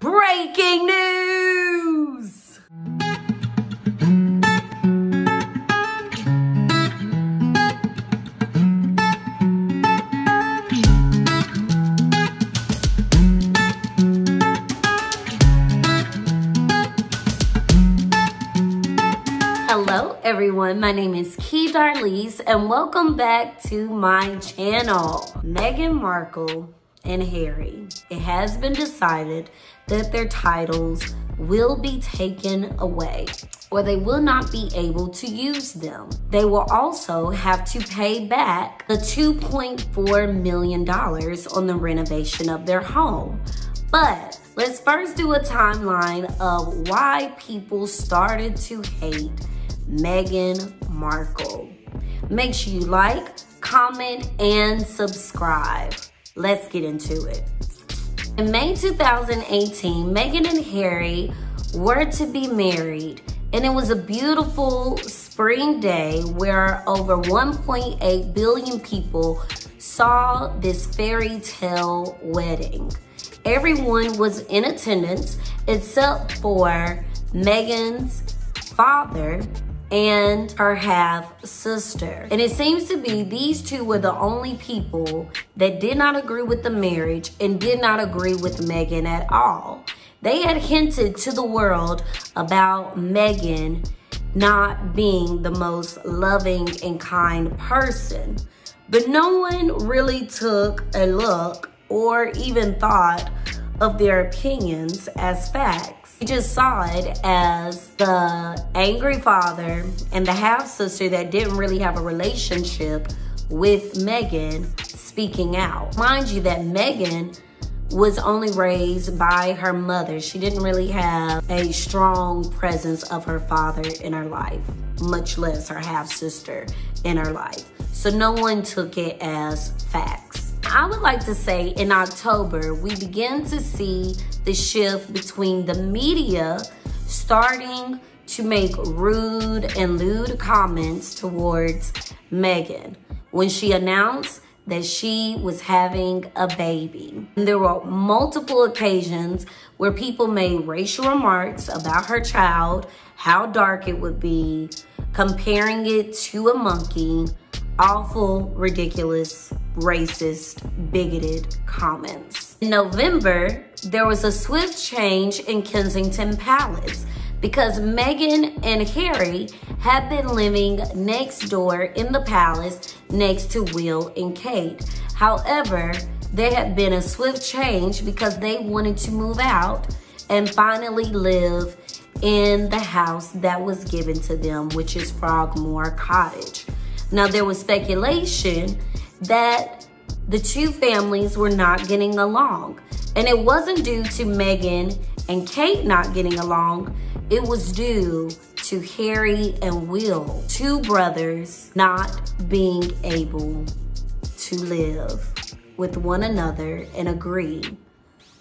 Breaking news! Hello everyone, my name is kdm, and welcome back to my channel. Meghan Markle and Harry, it has been decided that their titles will be taken away, or they will not be able to use them. They will also have to pay back the $2.4 million on the renovation of their home. But let's first do a timeline of why people started to hate Meghan Markle. Make sure you like, comment, and subscribe. Let's get into it. In May 2018, Meghan and Harry were to be married, and it was a beautiful spring day where over 1.8 billion people saw this fairy tale wedding. Everyone was in attendance except for Meghan's father and her half-sister. And it seems to be these two were the only people that did not agree with the marriage and did not agree with Meghan at all. They had hinted to the world about Meghan not being the most loving and kind person, but no one really took a look or even thought of their opinions as facts. We just saw it as the angry father and the half-sister that didn't really have a relationship with Meghan speaking out. Mind you that Meghan was only raised by her mother. She didn't really have a strong presence of her father in her life, much less her half-sister in her life. So no one took it as facts. I would like to say in October, we began to see the shift between the media starting to make rude and lewd comments towards Meghan when she announced that she was having a baby. And there were multiple occasions where people made racial remarks about her child, how dark it would be, comparing it to a monkey, awful, ridiculous, racist, bigoted comments. In November, there was a swift change in Kensington Palace because Meghan and Harry had been living next door in the palace next to Will and Kate. However, there had been a swift change because they wanted to move out and finally live in the house that was given to them, which is Frogmore Cottage. Now, there was speculation that the two families were not getting along. And it wasn't due to Meghan and Kate not getting along. It was due to Harry and Will, two brothers, not being able to live with one another and agree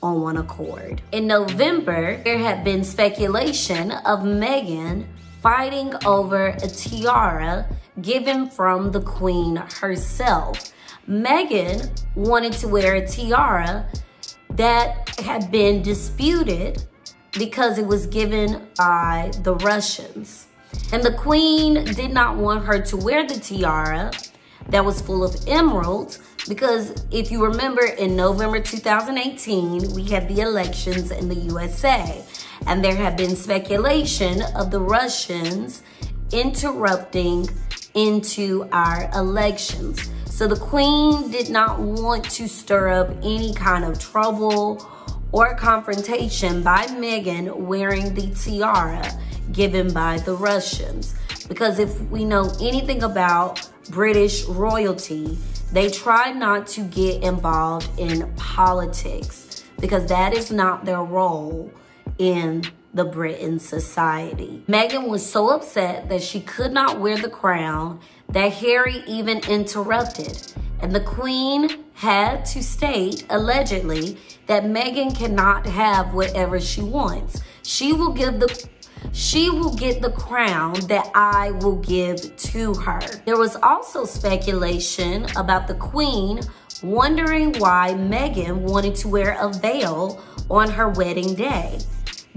on one accord. In November, there had been speculation of Meghan fighting over a tiara given from the Queen herself. Meghan wanted to wear a tiara that had been disputed because it was given by the Russians. And the Queen did not want her to wear the tiara that was full of emeralds because if you remember in November 2018, we had the elections in the USA. And there had been speculation of the Russians interrupting into our elections. So the Queen did not want to stir up any kind of trouble or confrontation by Meghan wearing the tiara given by the Russians. Because if we know anything about British royalty, they try not to get involved in politics because that is not their role in the Britain society. Meghan was so upset that she could not wear the crown that Harry even interrupted. And the Queen had to state, allegedly, that Meghan cannot have whatever she wants. She will get the crown that I will give to her. There was also speculation about the Queen wondering why Meghan wanted to wear a veil on her wedding day.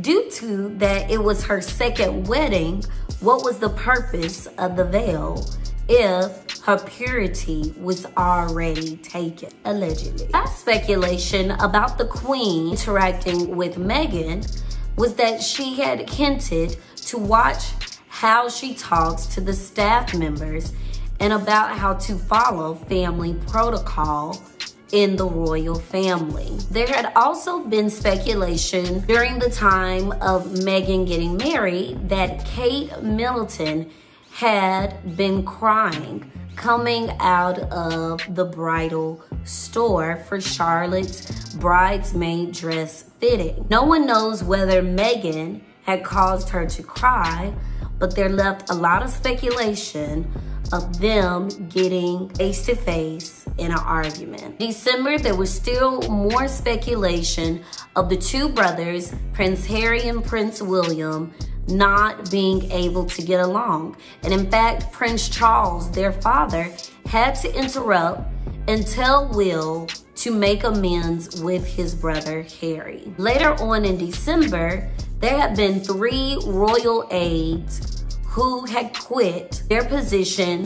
Due to that it was her second wedding, what was the purpose of the veil if her purity was already taken, allegedly? That speculation about the Queen interacting with Meghan was that she had hinted to watch how she talks to the staff members and about how to follow family protocol in the royal family. There had also been speculation during the time of Meghan getting married that Kate Middleton had been crying coming out of the bridal store for Charlotte's bridesmaid dress fitting. No one knows whether Meghan had caused her to cry, but there left a lot of speculation of them getting face-to-face in an argument. December, there was still more speculation of the two brothers, Prince Harry and Prince William, not being able to get along. And in fact, Prince Charles, their father, had to interrupt and tell Will to make amends with his brother Harry. Later on in December, there had been 3 royal aides who had quit their position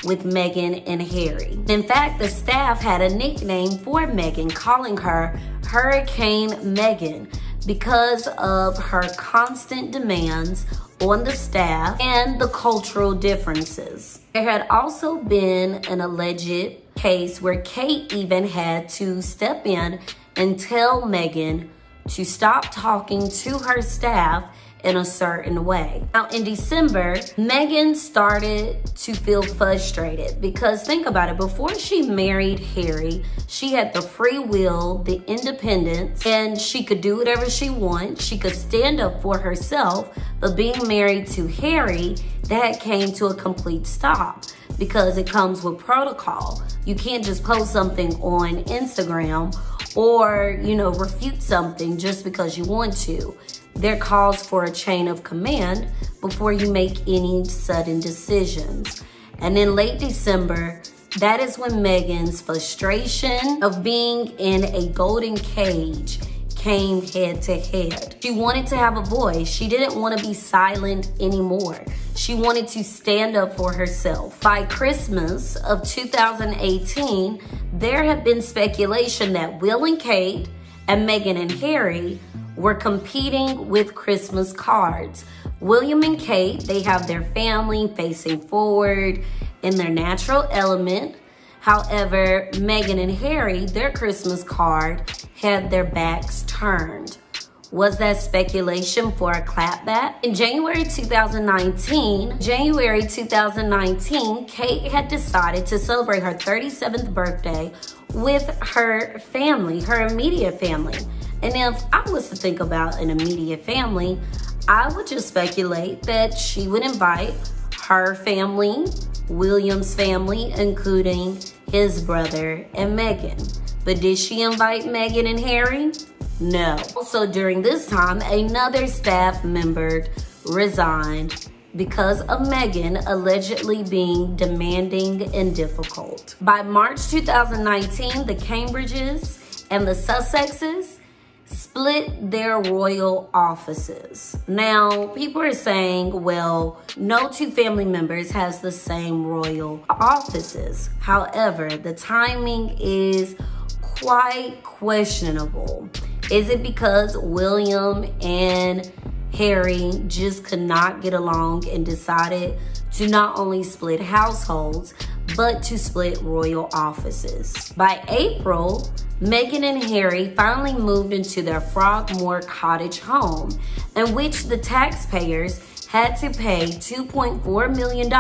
with Meghan and Harry. In fact, the staff had a nickname for Meghan, calling her Hurricane Meghan, because of her constant demands on the staff and the cultural differences. There had also been an alleged case where Kate even had to step in and tell Meghan to stop talking to her staff in a certain way. Now in December, Meghan started to feel frustrated because think about it, before she married Harry, she had the free will, the independence, and she could do whatever she wants. She could stand up for herself, but being married to Harry, that came to a complete stop because it comes with protocol. You can't just post something on Instagram or, refute something just because you want to. There calls for a chain of command before you make any sudden decisions. And in late December, that is when Meghan's frustration of being in a golden cage came head to head. She wanted to have a voice. She didn't want to be silent anymore. She wanted to stand up for herself. By Christmas of 2018, there had been speculation that Will and Kate and Meghan and Harry were competing with Christmas cards. William and Kate, they have their family facing forward in their natural element. However, Meghan and Harry, their Christmas card had their backs turned. Was that speculation for a clapback? In January 2019, Kate had decided to celebrate her 37th birthday with her family, her immediate family. And if I was to think about an immediate family, I would just speculate that she would invite her family, William's family, including his brother and Meghan. But did she invite Meghan and Harry? No. Also during this time, another staff member resigned because of Meghan allegedly being demanding and difficult. By March 2019, the Cambridges and the Sussexes split their royal offices. Now, people are saying, well, no two family members has the same royal offices. However, the timing is quite questionable. Is it because William and Harry just could not get along and decided to not only split households, but to split royal offices? By April, Meghan and Harry finally moved into their Frogmore cottage home, in which the taxpayers had to pay $2.4 million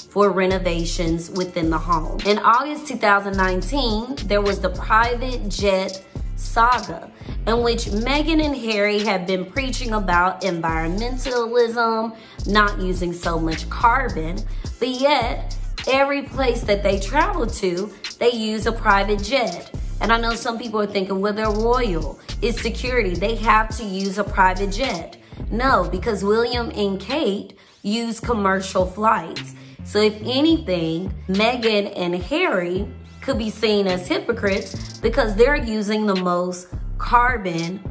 for renovations within the home. In August 2019, there was the private jet saga, in which Meghan and Harry had been preaching about environmentalism, not using so much carbon, but yet every place that they travel to, they use a private jet. And I know some people are thinking, well, they're royal, it's security, they have to use a private jet. No, because William and Kate use commercial flights. So if anything, Meghan and Harry could be seen as hypocrites because they're using the most carbon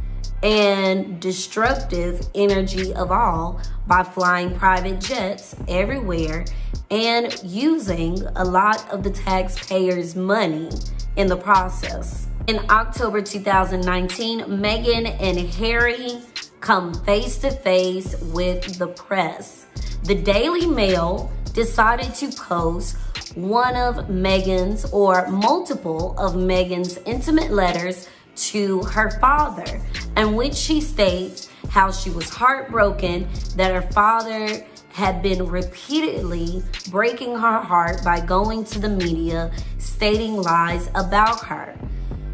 and destructive energy of all by flying private jets everywhere and using a lot of the taxpayers' money in the process. In October 2019, Meghan and Harry come face to face with the press. The Daily Mail decided to post one of Meghan's or multiple of Meghan's intimate letters to her father, in which she states how she was heartbroken that her father had been repeatedly breaking her heart by going to the media stating lies about her.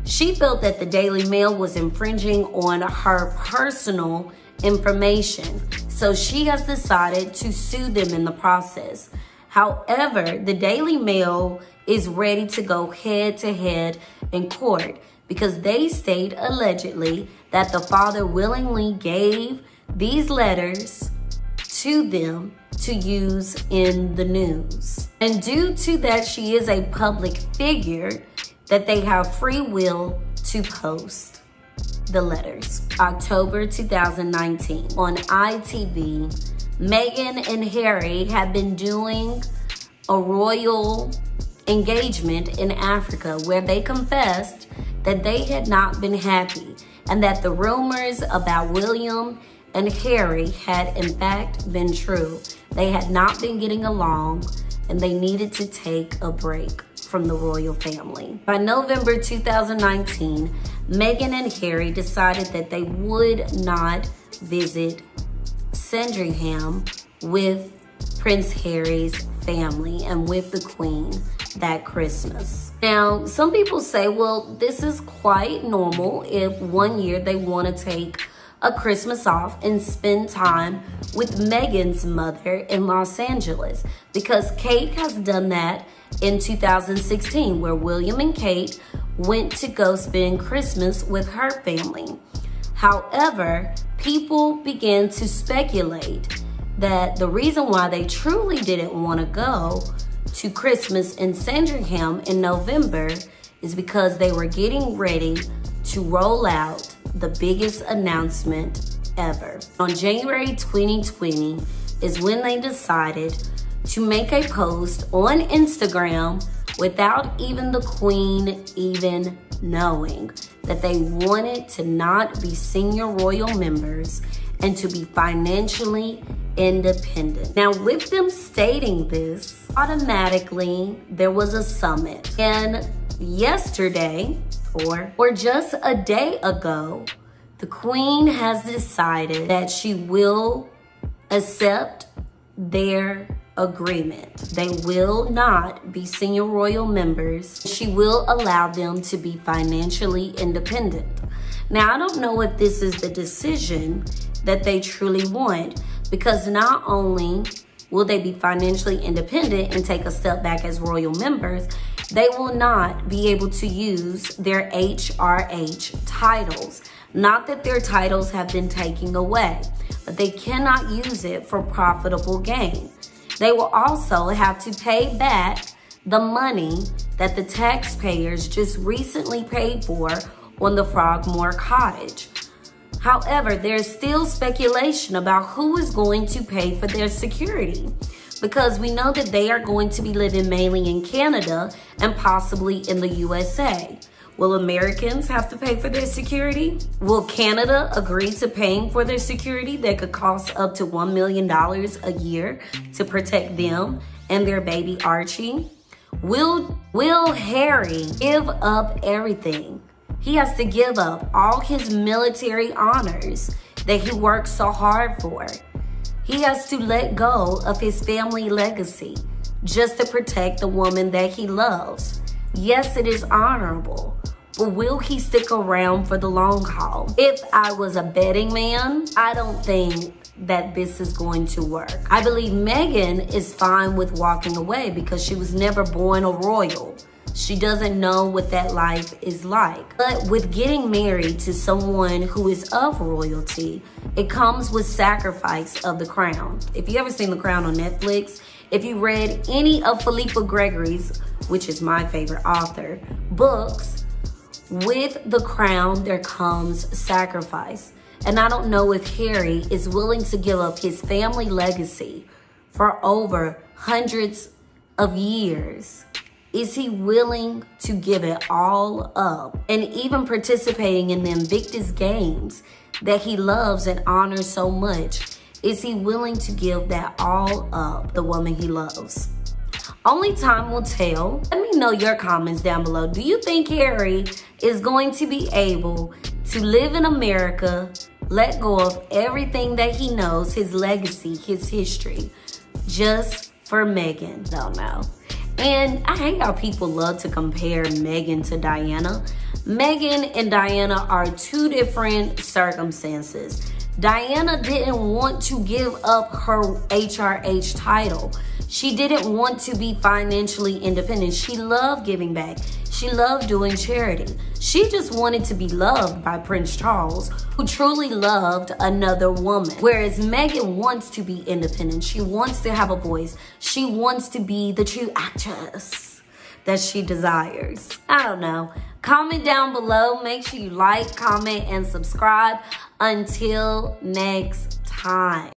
She felt that the Daily Mail was infringing on her personal information, so she has decided to sue them in the process. However, the Daily Mail is ready to go head to head in court because they state allegedly that the father willingly gave these letters to them to use in the news. And due to that she is a public figure, that they have free will to post the letters. October 2019, on ITV, Meghan and Harry have been doing a royal engagement in Africa where they confessed that they had not been happy and that the rumors about William and Harry had in fact been true. They had not been getting along and they needed to take a break from the royal family. By November 2019, Meghan and Harry decided that they would not visit Sandringham with Prince Harry's family and with the Queen that Christmas. Now, some people say, well, this is quite normal if one year they want to take a Christmas off and spend time with Meghan's mother in Los Angeles, because Kate has done that in 2016, where William and Kate went to go spend Christmas with her family. However, people began to speculate that the reason why they truly didn't want to go to Christmas in Sandringham in November is because they were getting ready to roll out the biggest announcement ever. On January 2020 is when they decided to make a post on Instagram without even the Queen even knowing that they wanted to not be senior royal members and to be financially independent. Now, with them stating this, automatically there was a summit. And yesterday, or just a day ago, the Queen has decided that she will accept their agreement. They will not be senior royal members. She will allow them to be financially independent. Now, I don't know if this is the decision that they truly want, because not only will they be financially independent and take a step back as royal members, they will not be able to use their HRH titles. Not that their titles have been taken away, but they cannot use it for profitable gain. They will also have to pay back the money that the taxpayers just recently paid for on the Frogmore Cottage. However, there's still speculation about who is going to pay for their security, because we know that they are going to be living mainly in Canada and possibly in the USA. Will Americans have to pay for their security? Will Canada agree to paying for their security that could cost up to $1 million a year to protect them and their baby Archie? Will Harry give up everything? He has to give up all his military honors that he worked so hard for. He has to let go of his family legacy just to protect the woman that he loves. Yes, it is honorable, but will he stick around for the long haul? If I was a betting man, I don't think that this is going to work. I believe Meghan is fine with walking away because she was never born a royal. She doesn't know what that life is like. But with getting married to someone who is of royalty, it comes with sacrifice of the crown. If you ever seen The Crown on Netflix, If you read any of Philippa Gregory's, which is my favorite author, books, with the crown there comes sacrifice. And I don't know if Harry is willing to give up his family legacy for over hundreds of years. Is he willing to give it all up? And even participating in the Invictus Games that he loves and honors so much, is he willing to give that all up, the woman he loves? Only time will tell. Let me know your comments down below. Do you think Harry is going to be able to live in America, let go of everything that he knows, his legacy, his history, just for Meghan? Don't know. And I hate how people love to compare Meghan to Diana. Meghan and Diana are two different circumstances. Diana didn't want to give up her HRH title. She didn't want to be financially independent. She loved giving back. She loved doing charity. She just wanted to be loved by Prince Charles, who truly loved another woman. Whereas Meghan wants to be independent. She wants to have a voice. She wants to be the true actress that she desires. I don't know. Comment down below. Make sure you like, comment, and subscribe. Until next time.